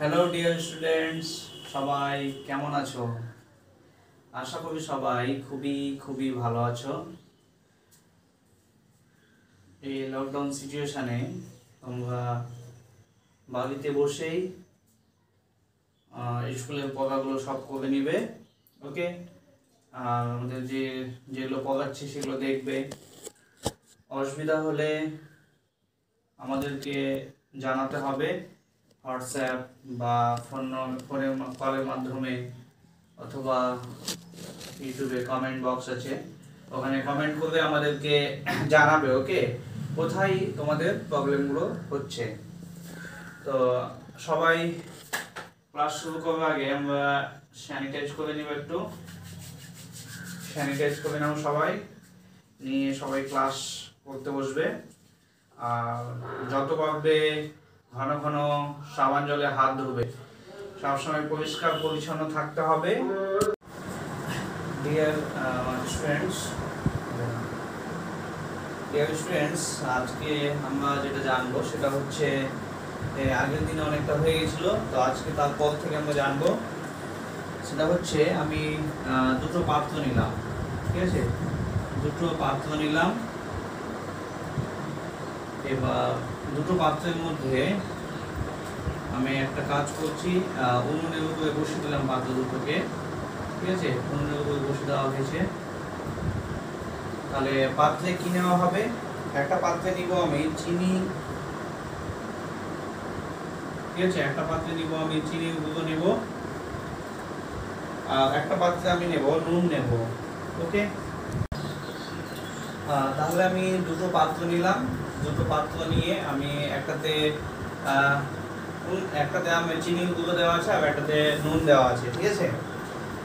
Hello dear students, সবাই কেমন আছো? আশা করি সবাই খুবই খুবই ভালো আছো। এই লকডাউন সিচুয়েশনে তোমরা বাড়িতে বসেই স্কুলের পড়াগুলো সব করে নিবে। ওকে, আর আমাদের যেগুলো পড়াচ্ছি সেগুলো দেখবে। অসুবিধা হলে আমাদেরকে জানাতে হবে হোয়াটসঅ্যাপ বা ফোনের কলের মাধ্যমে, অথবা ইউটিউবে কমেন্ট বক্স আছে, ওখানে কমেন্ট করে আমাদেরকে জানাবে। ওকে, কোথায় তোমাদের প্রবলেমগুলো হচ্ছে। তো সবাই ক্লাস শুরু করার আগে আমরা স্যানিটাইজ করে নিব, একটু স্যানিটাইজ করে নাও সবাই, নিয়ে সবাই ক্লাস করতে বসবে। আর যত পারবে ঘন ঘন সাবান জলে হাত ধুবে, সবসময় পরিষ্কার পরিচ্ছন্ন থাকতে হবে। ডিয়ার স্টুডেন্টস, আজকে আমরা যেটা জানবো সেটা হচ্ছে আগের দিনে অনেকটা হয়ে গেছিলো, তো আজকে তারপর থেকে আমরা জানবো। সেটা হচ্ছে আমি দুটো পাত্র নিলাম, ঠিক আছে, দুটো পাত্র নিলাম। এবার দুটো পাত্রের মধ্যে আমি একটা কাজ করছি, উনুনের উপরে বসিয়ে দিলাম পাত্র দুটোকে, ঠিক আছে, উনুনের উপরে বসিয়ে দেওয়া হয়েছে। তাহলে পাত্রে কি নেওয়া হবে? একটা পাত্রে নিব আমি চিনি, ঠিক আছে, একটা পাত্রে নিব আমি চিনি গুঁড়ো নেব, আর একটা পাত্রে আমি নেব নুন নেব। ওকে, তাহলে আমি দুটো পাত্র নিলাম। দুটো পাত্র নিয়ে আমি একটাতে আমি চিনি গুঁড়ো দেওয়া আছে আর একটাতে নুন দেওয়া আছে, ঠিক আছে।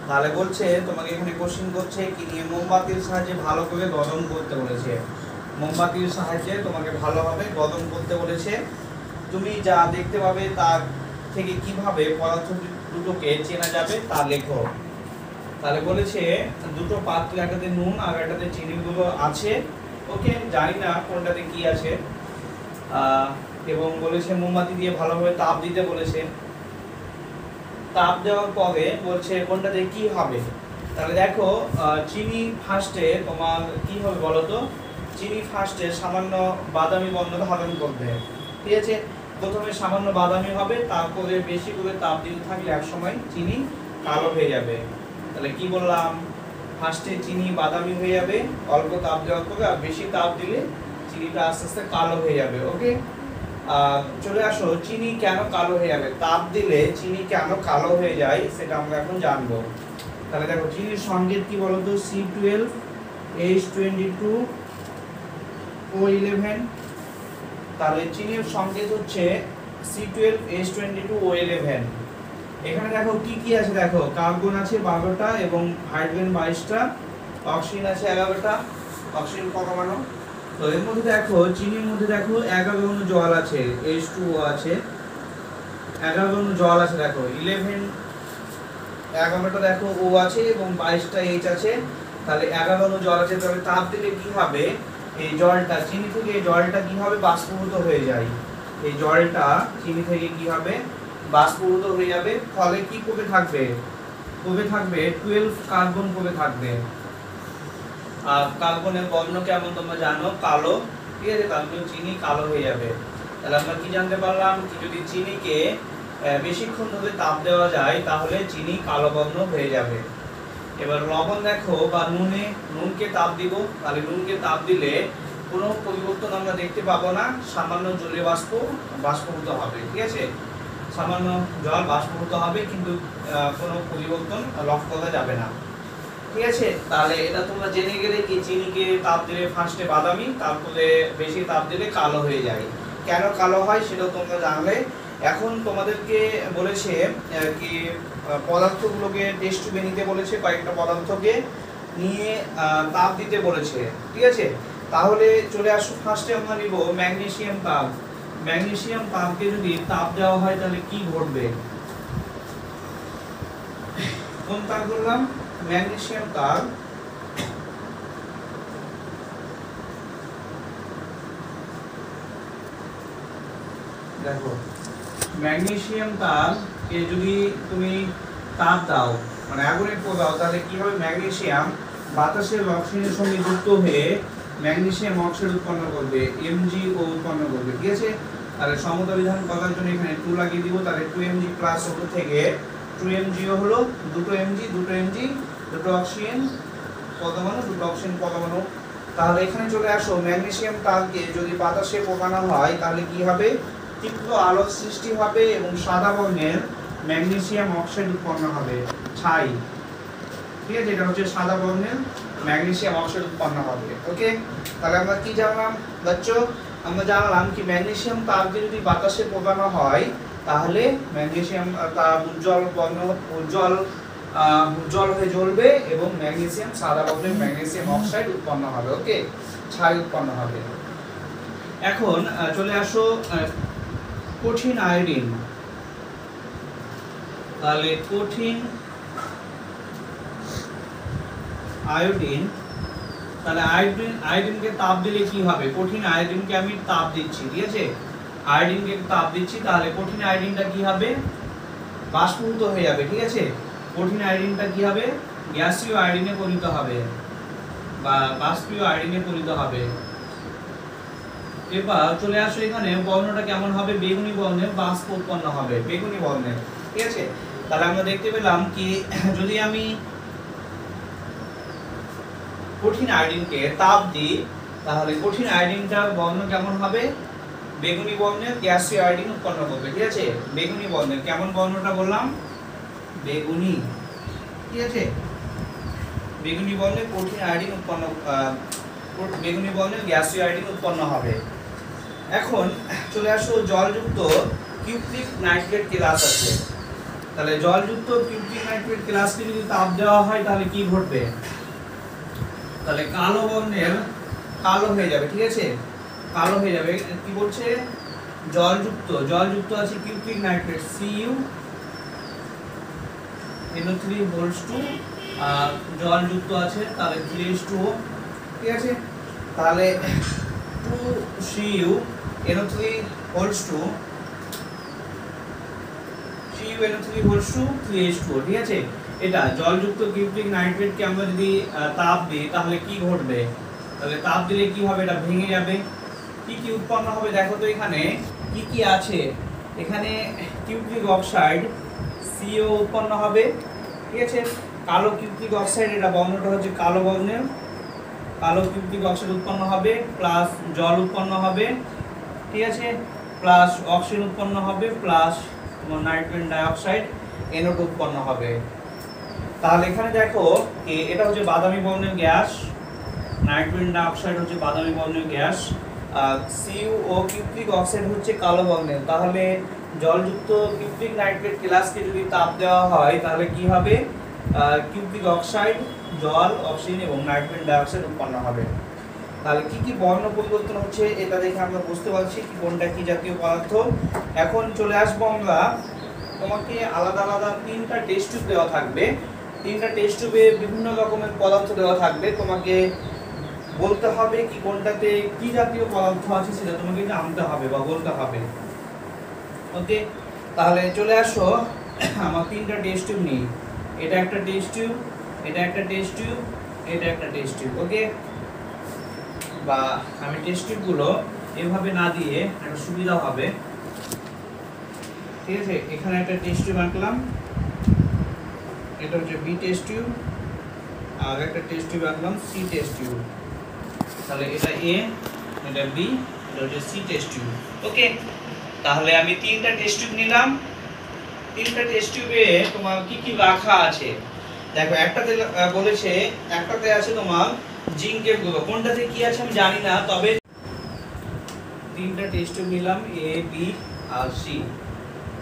তাহলে বলছে তোমাকে এখানে কোশ্চেন করছে কি নিয়ে, মোমবাতির সাহায্যে ভালো করে গরম করতে বলেছে। মোমবাতির সাহায্যে তোমাকে ভালোভাবে গরম করতে বলেছে। তুমি যা দেখতে পাবে তার থেকে কিভাবে পদার্থ দুটোকে চেনা যাবে তা লেখো। তাহলে বলেছে দুটো পাত্রে একটাতে নুন আর একটাতে চিনি গুলো আছে। ওকে, জানি না কোনটাতে কি আছে। এবং বলেছে মোমবাতি দিয়ে ভালোভাবে তাপ দিতে বলেছে। তাপ দেওয়ার পরে বলছে কোনটাতে কি হবে। তাহলে দেখো, চিনি ফার্স্টে তোমার কি হবে বলো তো? চিনি ফার্স্টে সামান্য বাদামি বর্ণ ধারণ করবে, ঠিক আছে। প্রথমে সামান্য বাদামি হবে, তারপরে বেশি করে তাপ দিতে থাকলে একসময় চিনি কালো হয়ে যাবে। তাহলে কি বললাম? ফার্স্টে চিনি বাদামি হয়ে যাবে অল্প তাপ দেওয়ার পরে, আর বেশি তাপ দিলে চিনিটা আস্তে আস্তে কালো হয়ে যাবে। ওকে, চলে আসো, চিনি কেন কালো হয়ে যাবে, তাপ দিলে চিনি কেন কালো হয়ে যায় সেটা আমরা এখন জানবো। তাহলে দেখো, চিনির সংকেত কি বলতো? C12H22O11। তাহলে চিনির সংকেত হচ্ছে C12H22O11। এখানে দেখো কি কি আছে, দেখো কার্বন আছে 12টা এবং হাইড্রোজেন 22টা, অক্সিজেন আছে 11টা, অক্সিজেন পরমাণু। তো এর মধ্যে দেখো চিনির মধ্যে দেখো 11 অণু জল আছে, H2O আছে, 11 অণু জল আছে। দেখো 11টা দেখো O আছে এবং 22টা H আছে। তাহলে 11 অণু জল আছে। তবে তাপ দিলে কি হবে? এই জলটা চিনি থেকে, এই জলটা কি হবে? বাষ্পীভূত হয়ে যায়। এই জলটা চিনি থেকে কি হবে? বাষ্পীভূত হয়ে যাবে। ফলে কি কমে থাকবে? কমে থাকবে 12 কার্বন কমে থাকবে। আর কার্বনের বর্ণ কেমন তোমরা জানো? কালো, ঠিক আছে। তাহলে চিনি কালো হয়ে যাবে। তাহলে আমরা কি জানতে পারলাম? কি যদি চিনিকে বেশিক্ষণ ধরে তাপ দেওয়া যায় তাহলে চিনি কালো বর্ণ হয়ে যাবে। এবার লবণ দেখো বা নুনকে তাপ দিব। তাহলে নুনকে তাপ দিলে কোনো পরিবর্তন আমরা দেখতে পাবো না, সামান্য জলীয় বাষ্পভূত হবে, ঠিক আছে। সামান্য জল বাষ্পভূত হবে, কিন্তু কোনো পরিবর্তন লক্ষ্য করা যাবে না, ঠিক আছে। তাহলে এটা তোমরা জেনে গেলে কি চিনিকে তাপ দিলে ফার্স্টে বাদামি, তারপরে বেশি তাপ দিলে কালো হয়ে যায়। কেন কালো হয় সেটাও তোমরা জানলে। এখন তোমাদেরকে বলেছে কি পদার্থগুলোকে টেস্ট টিউবে নিতে বলেছে, কয়েকটা পদার্থকে নিয়ে তাপ দিতে বলেছে, ঠিক আছে। তাহলে চলে আসো, ফার্স্টে আমরা নিব ম্যাগনেসিয়াম তাপ। ম্যাগনেসিয়াম তাপকে যদি তাপ দেওয়া হয় তাহলে কি ঘটবে? কোন তাপ বললাম? ম্যাগনেসিয়াম তাপ। দেখো ম্যাগনেসিয়াম তারকে যদি তুমি তাপ দাও মানে আগুনে পোড়াও তাহলে কি হবে, ম্যাগনেসিয়াম বাতাসের অক্সিজেনের সঙ্গে যুক্ত হয়ে ম্যাগনেসিয়াম অক্সাইড উৎপন্ন করবে, MgO উৎপন্ন করবে। ঠিক আছে, তাহলে সমতা বিধান করার জন্য এখানে 2 লাগিয়ে দিব, তাহলে 2mg প্লাস উপর থেকে 2mgO হলো, দুটো mg দুটো অক্সিজেন পরমাণু, দুটো অক্সিজেন পরমাণু। তাহলে এখানে চলে আসো, ম্যাগনেসিয়াম তারকে যদি বাতাসে পোড়ানো হয় তাহলে কি হবে, তীব্র আলোক সৃষ্টি হবে এবং সাদা বর্ণের ম্যাগনেসিয়াম অক্সাইড উৎপন্ন হবে, ছাই। ঠিক আছে, এটা হচ্ছে সাদা বর্ণের ম্যাগনেসিয়াম অক্সাইড উৎপন্ন হবে। ওকে, তাহলে আমরা কি জানলাম বাচ্চো, আমরা জানলাম কি ম্যাগনেসিয়াম তারকে যদি বাতাসে পোড়ানো হয় তাহলে ম্যাগনেসিয়াম তার উজ্জ্বল হয়ে জ্বলবে এবং ম্যাগনেসিয়াম সাদা বর্ণের ম্যাগনেসিয়াম অক্সাইড উৎপন্ন হবে। ওকে, ছাই উৎপন্ন হবে। এখন চলে আসো কঠিন আয়োডিন। তাহলে কঠিন আয়োডিন, তাহলে আয়োডিনকে তাপ দিলে কি হবে, কঠিন আয়োডিনকে আমি তাপ দিচ্ছি, ঠিক আছে, আয়োডিনকে তাপ দিচ্ছি, তাহলে কঠিন আয়োডিনটা কি হবে, বাষ্পীভূত হয়ে যাবে। ঠিক আছে, কঠিন আয়োডিনটা কি হবে, গ্যাসীয় আয়োডিনে পরিণত হবে বা বাষ্পীয় আয়োডিনে পরিণত হবে। এবার চলে আসো এখানে বর্ণটা কেমন হবে, বেগুনি বর্ণের বাষ্প উৎপন্ন হবে, বেগুনি বর্ণের। ঠিক আছে, তাহলে আমরা দেখতে পেলাম কি যদি আমি কঠিন আয়োডিনকে তাপ দিই তাহলে কঠিন আয়োডিনটার বর্ণ কেমন হবে, বেগুনি বর্ণের গ্যাসীয় আয়োডিন উৎপন্ন করবে। ঠিক আছে, বেগুনি বর্ণের, কেমন বর্ণটা বললাম, বেগুনি। ঠিক আছে, বেগুনি বর্ণের কঠিন আয়োডিন উৎপন্ন, বেগুনি বর্ণের গ্যাসীয় আয়োডিন উৎপন্ন হবে। এখন চলে আসো জলযুক্ত কিউপ্রিক নাইট্রেট গ্যাস আছে, তাহলে জলযুক্ত কিউপ্রিক নাইট্রেট গ্যাসকে যদি তাপ দেওয়া হয় তাহলে কি ঘটবে, তাহলে কালো বর্ণের, কালো হয়ে যাবে। ঠিক আছে, কালো হয়ে যাবে। কি বলছে, জলযুক্ত আছে কিউপ্রিক নাইট্রেট CuNO3 আর জলযুক্ত আছে তাহলে 3H2O। ঠিক আছে, তাহলে 2CuNO3 3H2O। ঠিক আছে, এটা জলযুক্ত কিউপ্রিক নাইট্রেটকে আমরা যদি তাপ দিই তাহলে কি ঘটবে, তাহলে তাপ দিলে কি হবে, এটা ভেঙে যাবে। কি কি উৎপন্ন হবে দেখো তো, এখানে কি কি আছে, এখানে কিউপ্রিক অক্সাইড CO উৎপন্ন হবে। ঠিক আছে, কালো কিউপ্রিক অক্সাইড, এটা বর্ণটা হচ্ছে কালো বর্ণের, কালো কিউপ্রিক অক্সাইড উৎপন্ন হবে, প্লাস জল উৎপন্ন হবে। ঠিক আছে, প্লাস অক্সিজেন উৎপন্ন হবে, প্লাস নাইট্রোজেন ডাইঅক্সাইড NO2 উৎপন্ন হবে। তাহলে এখানে দেখো এটা হচ্ছে বাদামি বর্ণের গ্যাস, নাইট্রোজেন ডাইঅক্সাইড হচ্ছে বাদামি বর্ণের গ্যাস, আর CuO কিউপ্রিক অক্সাইড হচ্ছে কালো বর্ণের। তাহলে জলযুক্ত কিউপ্রিক নাইট্রেট গ্যাসকে যদি তাপ দেওয়া হয় তাহলে কি হবে, কিউপ্রিক অক্সাইড, জল, অক্সিজেন এবং নাইট্রোজেন ডাইঅক্সাইড উৎপন্ন হবে। তাহলে কি কি বর্ণ পরিবর্তন হচ্ছে এটা দেখে আমরা বুঝতে পারছি কি কোনটা কি জাতীয় পদার্থ। এখন চলে আসবো আমরা, তোমাকে আলাদা আলাদা 3টা টেস্ট টিউব দেওয়া থাকবে, 3টা টেস্ট টিউবে বিভিন্ন রকমের পদার্থ দেওয়া থাকবে, তোমাকে বলতে হবে কি কোনটাতে কি জাতীয় পদার্থ আছে সেটা তোমাকে জানতে হবে বা বলতে হবে। ওকে, তাহলে চলে আসো, আমার 3টা টেস্ট টিউব নিই, এটা একটা টেস্ট টিউব, এটা একটা টেস্ট টিউব, এটা একটা টেস্ট টিউব। ওকে, বা আমি টেস্ট টিউবগুলো এভাবে না দিয়ে একটা সুবিধা হবে। ঠিক আছে, এখানে একটা টেস্ট টিউব আঁকলাম, এটা হচ্ছে B টেস্ট টিউব, আর একটা টেস্ট টিউব আঁকলাম C টেস্ট টিউব। তাহলে এটা A, এটা B, এটা হচ্ছে C টেস্ট টিউব। ওকে, তাহলে আমি 3টা টেস্ট টিউব নিলাম, 3টা টেস্ট টিউবে তোমার কি কি রাখা আছে দেখো। একটাতে বলেছে, একটাতে আছে তোমার জিঙ্কের গুঁড়ো, কোনটাতে কি আছে আমি জানি না, তবে 3টা টেস্ট টিউব নিলাম A, B আর C।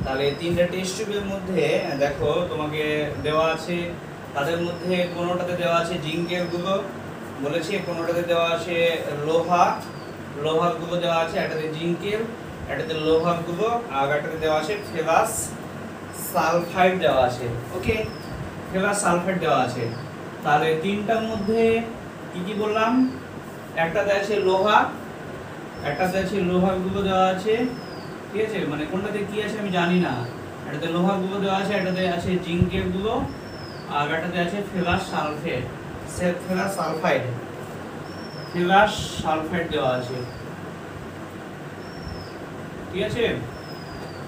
তাহলে 3টা টেস্ট টিউবের মধ্যে দেখো তোমাকে দেওয়া আছে, তাদের মধ্যে কোনোটাতে দেওয়া আছে জিঙ্কের গুঁড়ো বলেছে, কোনোটাতে দেওয়া আছে লোহার গুঁড়ো দেওয়া আছে, একটাতে জিঙ্কের, একটাতে লোহার গুঁড়ো, আর একটাতে দেওয়া আছে ফেরাস সালফাইড দেওয়া আছে। ওকে, ফেরাস সালফাইড দেওয়া আছে। তাহলে 3টার মধ্যে কি কি বললাম, একটাতে আছে লোহা, একটাতে আছে লোহার গুঁড়ো দেওয়া আছে, ঠিক আছে, মানে কোনটাতে কি আছে আমি জানি না। এটাতে লোহার গুলো দেওয়া আছে, এটাতে আছে জিঙ্কের গুলো, আর এটাতে আছে ferrous sulphate, ferrous sulphide, ferrous sulphate দেওয়া আছে। ঠিক আছে,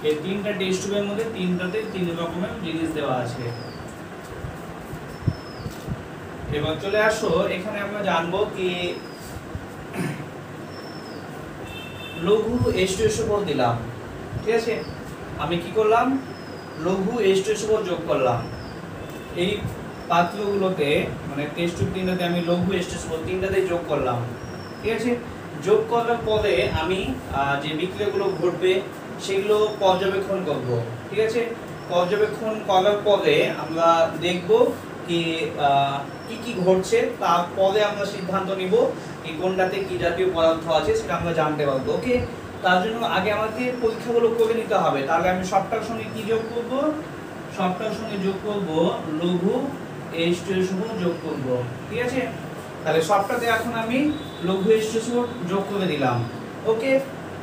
এই তিনটা টেস্ট টিউবের মধ্যে তিনটাতে তিন রকমের জিনিস দেওয়া আছে। এবার চলে আসো, এখানে আমরা জানবো কি লঘু H2SO4 দিলাম। ঠিক আছে, আমি কি করলাম, লঘু H2SO4 যোগ করলাম এই পাত্রগুলোতে, মানে টেস্ট টিউব তিনটাতে আমি লঘু H2SO4 তিনটাতে যোগ করলাম। ঠিক আছে, যোগ করার পরে আমি যে বিক্রিয়াগুলো ঘটবে সেগুলো পর্যবেক্ষণ করব। ঠিক আছে, পর্যবেক্ষণ করার পরে আমরা দেখব কি কি ঘটছে, তারপরে আমরা সিদ্ধান্ত নিব কি কোনটাতে কি জাতীয় পদার্থ আছে সেটা আমরা জানতে পারবো। ওকে, তার জন্য আগে আমাদের পরীক্ষাগুলো করে নিতে হবে। তাহলে আমি সবটার সঙ্গে কি যোগ করব, সবটার সঙ্গে যোগ করব লঘু H2SO4 যোগ করব। ঠিক আছে, তাহলে সবটাতে এখন আমি লঘু H2SO4 যোগ করে দিলাম। ওকে,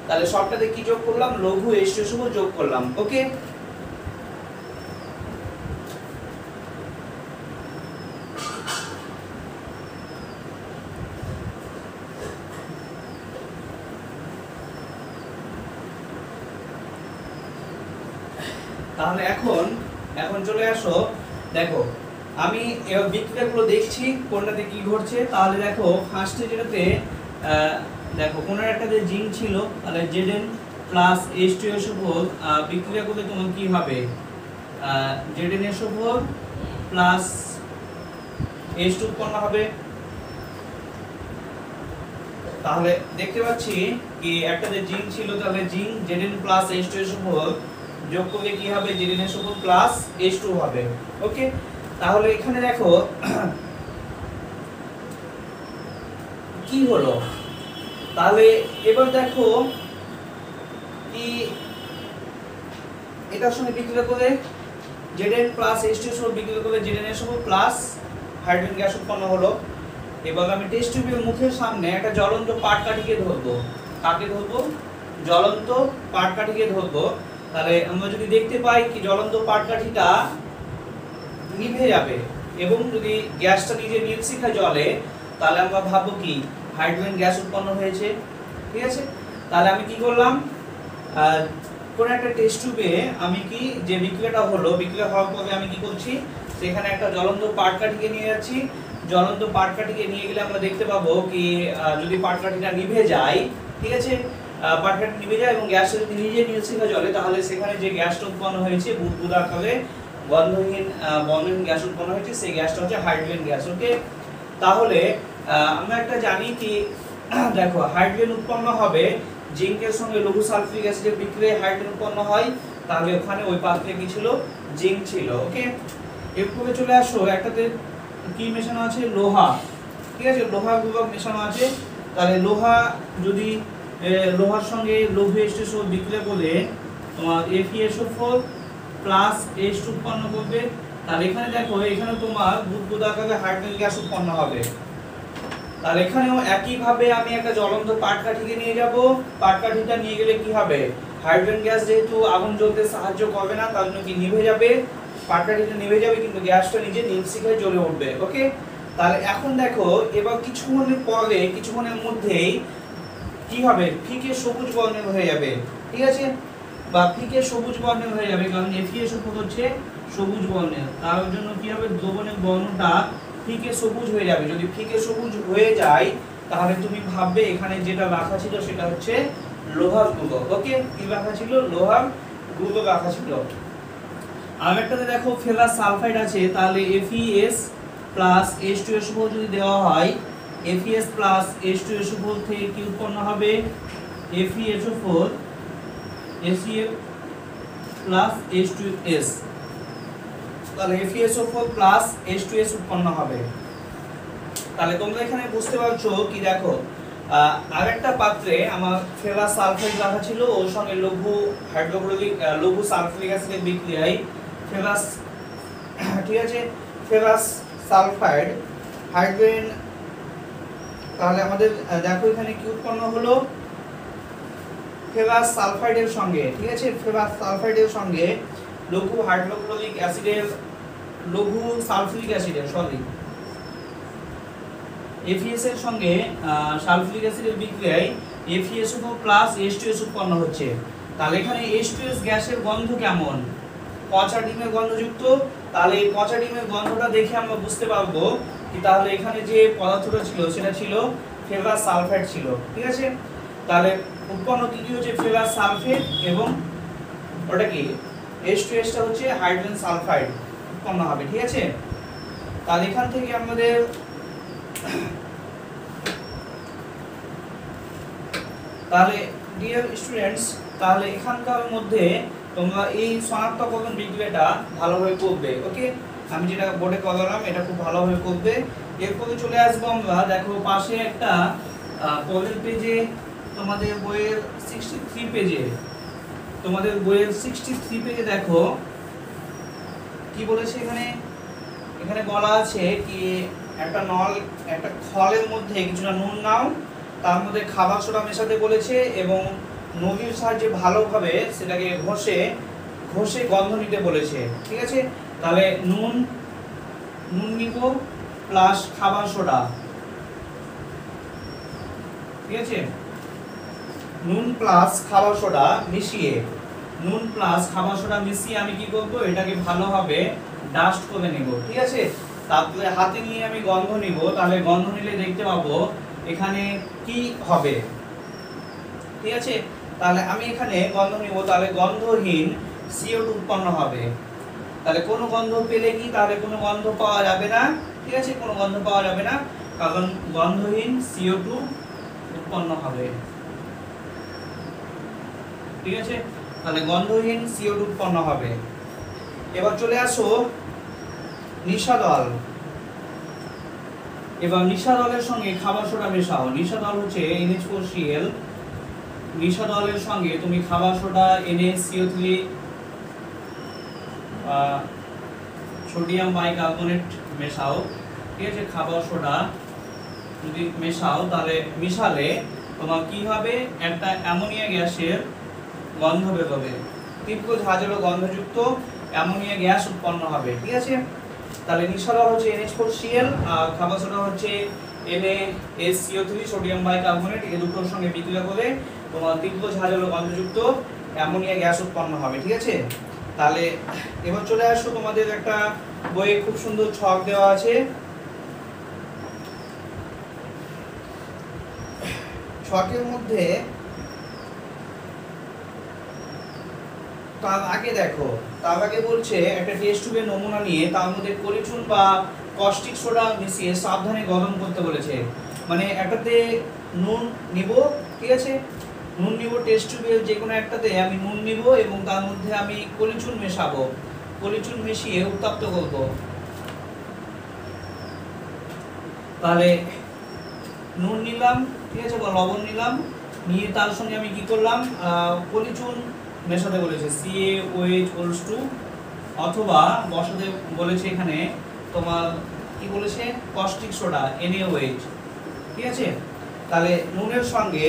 তাহলে সবটাতে কি যোগ করলাম, লঘু H2SO4 যোগ করলাম। ওকে, তাহলে এখন চলে আসো, দেখো আমি এবার বিক্রিয়াগুলো দেখছি কোনটাতে কি ঘটছে। তাহলে দেখো ফার্স্টে যেটাতে দেখো কোন একটাতে জিঙ্ক ছিল, তাহলে Zn প্লাস H2SO4 বিক্রিয়া করলে তোমার কি হবে, ZnSO4 প্লাস H2 উৎপন্ন হবে। তাহলে দেখতে পাচ্ছি কি একটাতে জিঙ্ক ছিল, তাহলে জিঙ্ক Zn প্লাস H2SO4 যোগ করলে কি হবে, ZnSO4 প্লাস H2 হবে। ওকে, তাহলে এখানে দেখো কি হলো, তাহলে এবার দেখো কি এটার সঙ্গে বিক্রিয়া করে Zn প্লাস H2SO4 বিক্রিয়া করে ZnSO4 প্লাস হাইড্রোজেন গ্যাস উৎপন্ন হলো। এবার আমি টেস্ট টিউবের মুখের সামনে একটা জ্বলন্ত পাটকাঠিকে ধরবো। কাকে ধরবো, জ্বলন্ত পাটকাঠিকে ধরবো। তাহলে আমরা যদি দেখতে পাই কি জ্বলন্ত পাটকাঠিটা নিভে যাবে এবং যদি গ্যাসটা নিজে নির্শিখা জ্বলে, তাহলে আমরা ভাববো কি হাইড্রোজেন গ্যাস উৎপন্ন হয়েছে। ঠিক আছে, তাহলে আমি কি করলাম, কোন একটা টেস্ট টিউবে আমি কি যে বিক্রিয়াটা হলো, বিক্রিয়া হওয়ার পরে আমি কি করছি, সেখানে একটা জ্বলন্ত পাটকাঠিকে নিয়ে যাচ্ছি। জ্বলন্ত পাটকাঠিকে নিয়ে গেলে আমরা দেখতে পাবো কি যদি পাটকাঠিটা নিভে যায়, ঠিক আছে, পাটকাঠি নিভে যায় এবং গ্যাসটা যদি নিজে নির্শিখা জ্বলে, তাহলে সেখানে যে গ্যাসটা উৎপন্ন হয়েছে বুদবুদ আকারে বন্ধহীন গ্যাস উৎপন্ন হয়েছে, সেই গ্যাসটা হচ্ছে হাইড্রোজেন গ্যাস। ওকে, তাহলে আমরা একটা জানি কি দেখো হাইড্রোজেন উৎপন্ন হবে জিঙ্কের সঙ্গে লঘু সালফিউরিক অ্যাসিডের বিক্রিয়ায় হাইড্রোজেন উৎপন্ন হয়। তাহলে ওখানে ওই পাত্রে কি ছিল, জিঙ্ক ছিল। ওকে, এরপরে চলে আসো, একটাতে কি মেশানো আছে, লোহা। ঠিক আছে, লোহা গুলো মেশানো আছে। তাহলে লোহা যদি লোহার সঙ্গে লঘু H2SO4 বিক্রিয়া করে তোমার FeSO4 প্লাস H2 উৎপন্ন করবে। তাহলে এখানে দেখো, এখানে তোমার বুদবুদ আকারে হাইড্রোজেন গ্যাস উৎপন্ন হবে। তাহলে এখানেও একই ভাবে আমি একটা জ্বলন্ত পাটকাঠিকে নিয়ে যাব। পাটকাঠিটা নিয়ে গেলে কি হবে, হাইড্রোজেন গ্যাস যেহেতু আগুন জ্বলতে সাহায্য করবে না, তার জন্য কি নিভে যাবে, পাটকাঠিটা নিভে যাবে, কিন্তু গ্যাসটা নিজে নির্শিখায় জ্বলে উঠবে। ওকে, তাহলে এখন দেখো এবার কিছুক্ষণের পরে, কিছুক্ষণের মধ্যেই কি হবে, ফিকে সবুজ বর্ণের হয়ে যাবে। ঠিক আছে, বা ফিকে সবুজ বর্ণের হয়ে যাবে, কারণ FeSO4 হচ্ছে সবুজ বর্ণের। তার জন্য কি হবে, দ্রবণের বর্ণটা ফিকে সবুজ হয়ে যাবে। যদি ফিকে সবুজ হয়ে যায়, তাহলে তুমি ভাববে এখানে যেটা রাখা ছিল সেটা হচ্ছে লোহার গুঁড়ো। ওকে, কি রাখা ছিল, লোহার গুঁড়ো রাখা ছিল। আরেকটাতে দেখো ফেরাস সালফাইড আছে, তাহলে FeS প্লাস H2SO4 যদি দেওয়া হয়, FeS প্লাস H2SO4 থেকে কি উৎপন্ন হবে, FeSO4 HCl প্লাস H2S। তাহলে FeSO4 প্লাস H2S উৎপন্ন হবে। তাহলে তোমরা এখানে বুঝতে পারছো কি, দেখো আরেকটা পাত্রে আমার ফেরাস সালফাইড রাখা ছিল, ওর সঙ্গে লঘু সালফিউরিক অ্যাসিডের বিক্রিয়ায় ফেরাস, ঠিক আছে, ফেরাস সালফাইড হাইড্রোজেন। তাহলে আমাদের দেখো এখানে কি উৎপন্ন হলো, ফেরাস সালফাইডের সঙ্গে, ঠিক আছে, ফেরাস সালফাইডের সঙ্গে লঘু হাইড্রোক্লোরিক অ্যাসিডের, লঘু সালফিউরিক অ্যাসিডের, সরি, FeS এর সঙ্গে সালফিউরিক অ্যাসিডের বিক্রিয়ায় FeSO2 প্লাস H2S উৎপন্ন হচ্ছে। তাহলে এখানে H2S গ্যাসের গন্ধ কেমন? পচা ডিমের গন্ধযুক্ত। তাহলে এই পচা ডিমের গন্ধটা দেখে আমরা বুঝতে পারবো কি তাহলে এখানে যে পদার্থটা ছিল সেটা ছিল ফেরাস সালফেট ছিল, ঠিক আছে। তাহলে উৎপন্ন কি কি হচ্ছে? ফেরাস সালফেট এবং ওটা কি H2S টা হচ্ছে হাইড্রোজেন সালফাইড উৎপন্ন হবে, ঠিক আছে। তাহলে এখান থেকে আমাদের তাহলে ডিয়ার স্টুডেন্টস, তাহলে এখানকার মধ্যে তোমরা এই শনাক্তকরণ বিক্রিয়াটা ভালোভাবে করবে, ওকে। আমি যেটা বোর্ডে করলাম এটা খুব ভালোভাবে করবে। এরপরে চলে আসবো আমরা, দেখো পাশে একটা পরের পেজে তোমাদের বইয়ের 63 পেজে, তোমাদের বইয়ের 63 পেজে দেখো কি বলেছে এখানে। এখানে বলা আছে কি একটা নল, একটা খলের মধ্যে কিছুটা নুন নাও, তার মধ্যে খাবার সোডা মেশাতে বলেছে এবং নদীর সাহায্যে ভালোভাবে সেটাকে ঘষে ঘষে গন্ধ নিতে বলেছে, ঠিক আছে। তাহলে নুন নিব প্লাস খাবার সোডা, ঠিক আছে, নুন প্লাস খাবার সোডা মিশিয়ে, নুন প্লাস খাবার সোডা মিশিয়ে আমি কি করব? এটাকে ভালোভাবে ডাস্ট করে নেব, ঠিক আছে। তারপরে হাতে নিয়ে আমি গন্ধ নিব। তাহলে গন্ধ নিলে দেখতে পাবো এখানে কি হবে, ঠিক আছে। তাহলে আমি এখানে গন্ধ নিব, তাহলে গন্ধহীন CO2 উৎপন্ন হবে। তাহলে কোনো গন্ধ পেলে কি তাহলে কোনো গন্ধ পাওয়া যাবে না, ঠিক আছে, কোনো গন্ধ পাওয়া যাবে না, কারণ গন্ধহীন CO2 উৎপন্ন হবে, ঠিক আছে। তাহলে গন্ধহীন CO2 উৎপন্ন হবে। এবার চলে আসো নিশাদল। এবার নিশাদলের সঙ্গে খাবার সোডা মেশাও। নিশাদল হচ্ছে NH4Cl, নিশাদলের সঙ্গে তুমি খাবার সোডা NaCO3 সোডিয়াম বাইকার্বনেট মেশাও, ঠিক আছে। খাবার সোডা যদি মেশাও তাহলে মিশালে তোমার কি হবে? একটা অ্যামোনিয়া গ্যাসের গন্ধ বেরোবে, তীব্র ঝাঁঝালো গন্ধযুক্ত অ্যামোনিয়া গ্যাস উৎপন্ন হবে, ঠিক আছে। তাহলে নিশাদল হচ্ছে NH4Cl আর খাবার সোডা হচ্ছে NaCO3 সোডিয়াম বাইকার্বনেট, এই দুটোর সঙ্গে বিক্রিয়া করে তোমার তীব্র ঝাঁঝালো গন্ধযুক্ত অ্যামোনিয়া গ্যাস উৎপন্ন হবে, ঠিক আছে। তাহলে এবার চলে আসো, তোমাদের একটা বইয়ে খুব সুন্দর ছক দেওয়া আছে। ছকের মধ্যে তার আগে দেখো, তার আগে বলছে একটা টেস্ট টিউবের নমুনা নিয়ে তার মধ্যে কলিচুন বা কস্টিক সোডা মিশিয়ে সাবধানে গরম করতে বলেছে। মানে একটাতে নুন নিব, ঠিক আছে, নুন নিব, টেস্ট টিউবের যে কোনো একটাতে আমি নুন নিব এবং তার মধ্যে আমি কলিচুন মেশাবো, কলিচুন মিশিয়ে উত্তপ্ত করব। তাহলে নুন নিলাম, ঠিক আছে, বা লবণ নিলাম, নিয়ে তার সঙ্গে আমি কি করলাম? কলিচুন মেশাতে বলেছে CaOH অথবা বসাতে বলেছে এখানে তোমার কি বলেছে? কস্টিক সোডা NaOH, ঠিক আছে। তাহলে নুনের সঙ্গে,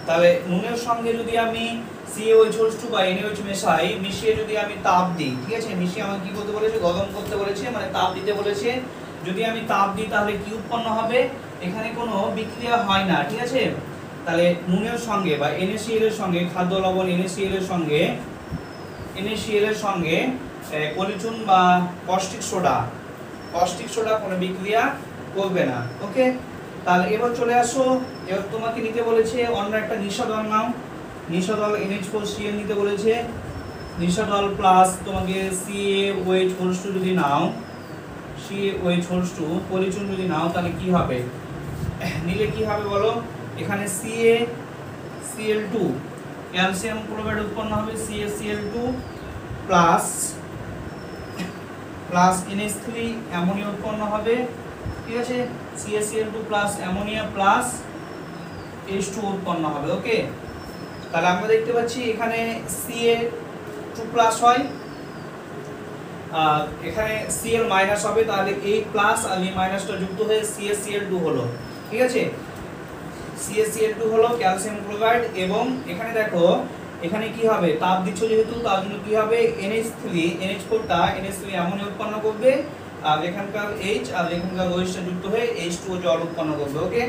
তাহলে নুনের সঙ্গে যদি আমি CaOH বা NaOH মেশাই, মিশিয়ে যদি আমি তাপ দিই, ঠিক আছে, মিশিয়ে আমাকে কি করতে বলেছে? গরম করতে বলেছে, মানে তাপ দিতে বলেছে। যদি আমি তাপ দিই তাহলে কি উৎপন্ন হবে? এখানে কোনো বিক্রিয়া হয় না, ঠিক আছে। তাহলে নুনের সঙ্গে বা NaCl এর সঙ্গে, খাদ্য লবণ NaCl এর সঙ্গে কলিচুন বা কস্টিক সোডা কোনো বিক্রিয়া করবে না, ওকে। তাহলে এবার চলে আসো, এবার তোমাকে নিতে বলেছে অন্য একটা নিশাদল নাও। নিশাদল NH4Cl নিতে বলেছে। নিশাদল প্লাস তোমাকে CaOH যদি নাও, CaOH কলিচুন যদি নাও, তাহলে কি হবে? নিলে কি হবে বলো? এখানে CaCl2 ক্যালসিয়াম ক্লোরাইড উৎপন্ন হবে, CaCl2 প্লাস NH3 অ্যামোনিয়া উৎপন্ন হবে, ঠিক আছে। CaCl2 plus ammonia plus H2 উৎপন্ন হবে, ওকে। তাহলে আমরা দেখতে পাচ্ছি এখানে Ca2 প্লাস হয় আর এখানে Cl মাইনাস হবে, তাহলে এই প্লাস আর এই মাইনাসটা যুক্ত হয়ে CaCl2 হলো, ঠিক আছে। CaCl2 হলো ক্যালসিয়াম ক্লোরাইড, এবং এখানে দেখো এখানে কি হবে, তাপ দিচ্ছ যেহেতু তার জন্য কি হবে, NH3 NH4টা NH3 অ্যামোনিয়া উৎপন্ন করবে, আর এখানকার H আর এখানকার OH টা যুক্ত হয়ে H2O জল উৎপন্ন করবে। ওকে,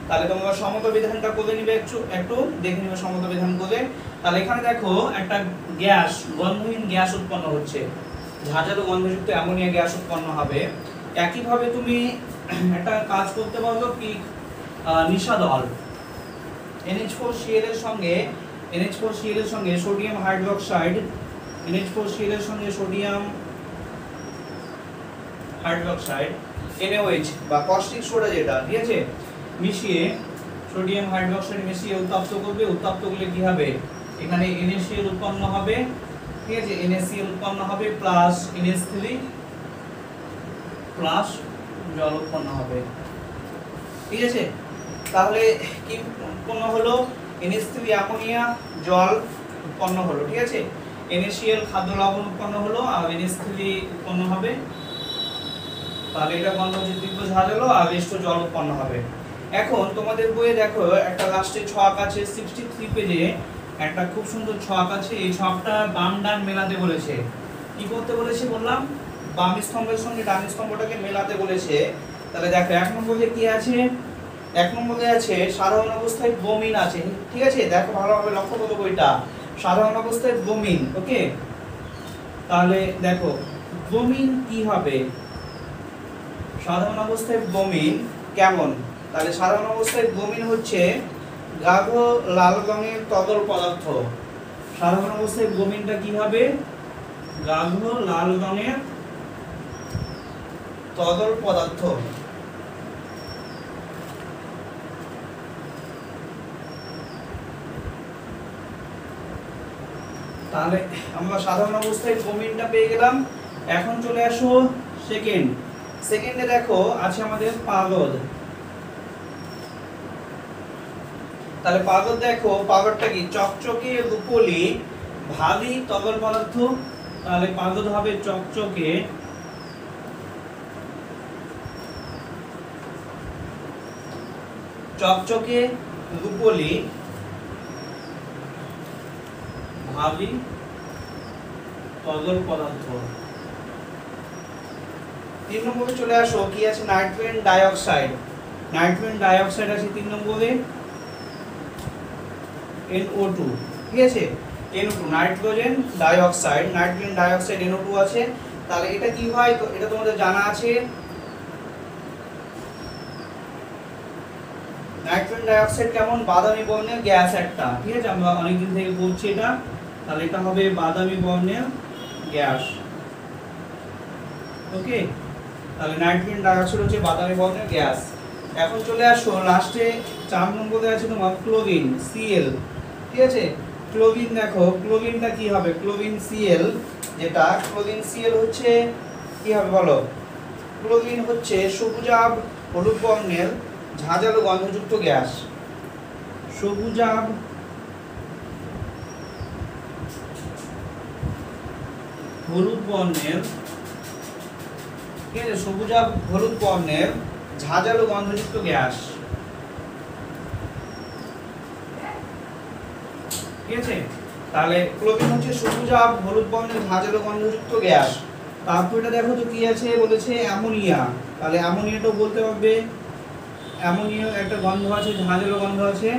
তাহলে তোমরা সমতা বিধানটা করে নিবে, একটু দেখে নিবে সমতা বিধান করে। তাহলে এখানে দেখো একটা গ্যাস, গন্ধহীন গ্যাস উৎপন্ন হচ্ছে, ঝাঁঝালো গন্ধযুক্ত অ্যামোনিয়া গ্যাস উৎপন্ন হবে। একইভাবে তুমি একটা কাজ করতে পারো কি, নিশাদল NH4Cl এর সঙ্গে সোডিয়াম হাইড্রোক্সাইড, NH4Cl এর সঙ্গে সোডিয়াম হাইড্রোক্সাইড NaOH বা কস্টিক সোডা যেটা, ঠিক আছে, মিশিয়ে সোডিয়াম হাইড্রোক্সাইড মিশিয়ে উত্তপ্ত করবে। উত্তপ্ত করলে কি হবে, এখানে NaCl উৎপন্ন হবে, ঠিক আছে, NaCl উৎপন্ন হবে প্লাস NH3 প্লাস জল উৎপন্ন হবে, ঠিক আছে। তাহলে কি উৎপন্ন হলো, NH3 অ্যামোনিয়া জল উৎপন্ন হলো, ঠিক আছে, NaCl খাদ্য লবণ উৎপন্ন হলো আর NH3 উৎপন্ন হবে। তাহলে এটা গন্ধযুক্ত ঝাঁঝালো আর H2 জল উৎপন্ন হবে। এখন তোমাদের বইয়ে দেখো একটা লাস্টে ছক আছে 63 পেজে, একটা খুব সুন্দর ছক আছে। এই ছকটা বাম ডান মেলাতে বলেছে। কি করতে বলেছে বললাম, বাম স্তম্ভের সঙ্গে ডান স্তম্ভটাকে মেলাতে বলেছে। তাহলে দেখো এক নম্বরে কি আছে, এক নম্বরে আছে সাধারণ অবস্থায় ব্রোমিন আছে, ঠিক আছে, দেখো ভালোভাবে লক্ষ্য করো বইটা, সাধারণ অবস্থায় ব্রোমিন। ওকে, তাহলে দেখো ব্রোমিন কি হবে, সাধারণ অবস্থায় ব্রোমিন কেমন, তাহলে সাধারণ অবস্থায় ব্রোমিন হচ্ছে গাঢ় লাল রঙের তরল পদার্থ। সাধারণ অবস্থায় ব্রোমিনটা কি হবে, গাঢ় লাল রঙের তরল পদার্থ। তাহলে আমরা সাধারণ অবস্থায় ব্রোমিনটা পেয়ে গেলাম। এখন চলে আসো সেকেন্ডে দেখো আছে আমাদের পারদ। তাহলে পারদ দেখো, পারদটা কি চকচকে রূপলি ভারী তরল পদার্থ। তাহলে পারদ হবে চকচকে রূপলি ভারী তরল পদার্থ। 3 নম্বরে চলে আসো, কি আছে, নাইট্রোজেন ডাইঅক্সাইড। নাইট্রোজেন ডাইঅক্সাইড আছে 3 নম্বরে, NO2, ঠিক আছে, NO2 nitrogen dioxide, nitrogen dioxide NO2 আছে। তাহলে এটা কি হয়, এটা তোমাদের জানা আছে, নাইট্রোজেন ডাইঅক্সাইড কেমন, বাদামি বর্ণের গ্যাস একটা, ঠিক আছে, আমরা অনেকদিন থেকে বলছি এটা। তাহলে এটা হবে বাদামি বর্ণের গ্যাস। ওকে, তাহলে নাইট্রোজেন ডাইঅক্সাইড হচ্ছে বাদামি বর্ণের গ্যাস। এখন চলে আসো লাস্টে 4 নম্বরে আছে তোমার ক্লোরিন Cl, ঠিক আছে, ক্লোরিন দেখো, ক্লোরিনটা কি হবে, ক্লোরিন Cl যেটা, ক্লোরিন Cl হচ্ছে কি হবে বলো, ক্লোরিন হচ্ছে সবুজাভ হলুদ বর্ণের ঝাঁঝালো গন্ধযুক্ত গ্যাস। সবুজাভ হলুদ বর্ণের, ঠিক আছে, সবুজাভ হলুদ বর্ণের ঝাঁঝালো গন্ধযুক্ত গ্যাস, ঠিক আছে। তাহলে ক্লোরিন হচ্ছে সবুজাভ হলুদ বর্ণের ঝাঁঝালো গন্ধযুক্ত গ্যাস। তারপর এটা দেখো তো কি আছে, বলেছে অ্যামোনিয়া। তাহলে অ্যামোনিয়াটাও বলতে পারবে, অ্যামোনিয়া একটা গন্ধ আছে, ঝাঁঝালো গন্ধ আছে।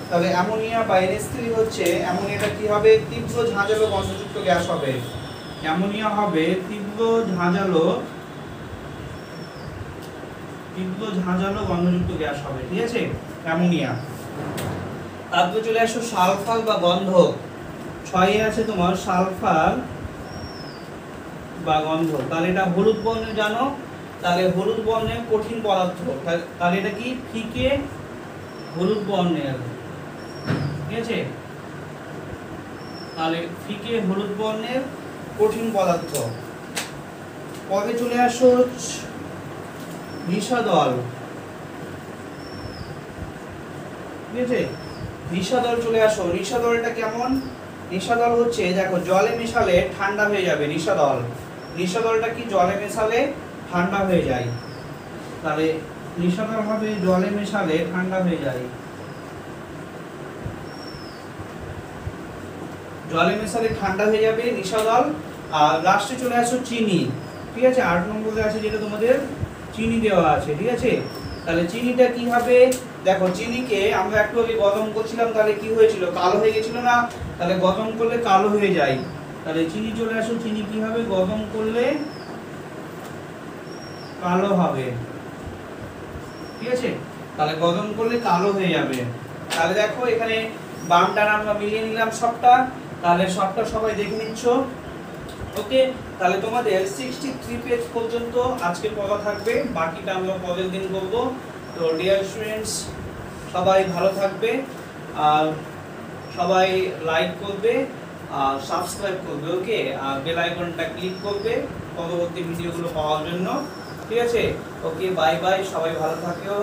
তাহলে অ্যামোনিয়া বা NH3 হচ্ছে, অ্যামোনিয়াটা কি হবে, তীব্র ঝাঁঝালো গন্ধযুক্ত গ্যাস হবে। অ্যামোনিয়া হবে তীব্র ঝাঁঝালো গন্ধযুক্ত গ্যাস হবে, ঠিক আছে, অ্যামোনিয়া। তারপরে চলে আসো সালফার বা গন্ধক। 6 আছে তোমার সালফার বা গন্ধক। তাহলে এটা হলুদ বর্ণের, জানো, তাহলে হলুদ বর্ণের কঠিন পদার্থ। তাহলে এটা কি ফিকে হলুদ বর্ণের, ঠিক আছে, তাহলে ফিকে হলুদ বর্ণের কঠিন পদার্থ। পরে চলে আসো নিশাদল, ঠিক আছে, নিশাদল চলে আসো। নিশাদলটা কেমন, নিশাদল হচ্ছে দেখো জলে মেশালে ঠান্ডা হয়ে যাবে। নিশাদলটা কি জলে মেশালে ঠান্ডা হয়ে যায়। তাহলে নিশাদল হবে জলে মেশালে ঠান্ডা হয়ে যায়। জলে মেশালে ঠান্ডা হয়ে যাবে নিশাদল। আর লাস্টে চলে আসো চিনি, ঠিক আছে। 8 নম্বরে আছে যেটা তোমাদের চিনি দেওয়া আছে, ঠিক আছে। তাহলে চিনিটা কি হবে, দেখো চিনিকে আমরা একটু আগে গরম করছিলাম, তাহলে কি হয়েছিল, কালো হয়ে গেছিল না, তাহলে গরম করলে কালো হয়ে যায়। তাহলে চিনি চলে আসো, চিনি কি হবে, গরম করলে কালো হবে, ঠিক আছে। তাহলে গরম করলে কালো হয়ে যাবে। তাহলে দেখো এখানে বাম ডান আমরা মিলিয়ে নিলাম সবটা, তাহলে সবটা সবাই দেখে নিচ্ছ, ওকে। তাহলে তোমাদের 63 পেজ পর্যন্ত আজকে পড়া থাকবে, বাকিটা আমরা পরের দিন করব। তো ডিয়ার স্টুডেন্টস, সবাই ভালো থাকবে, আর সবাই লাইক করবে আর সাবস্ক্রাইব করবে, ওকে। আর বেল আইকনটা ক্লিক করবে পরবর্তী ভিডিওগুলো পাওয়ার জন্য, ঠিক আছে। ওকে, বাই বাই, সবাই ভালো থাকো।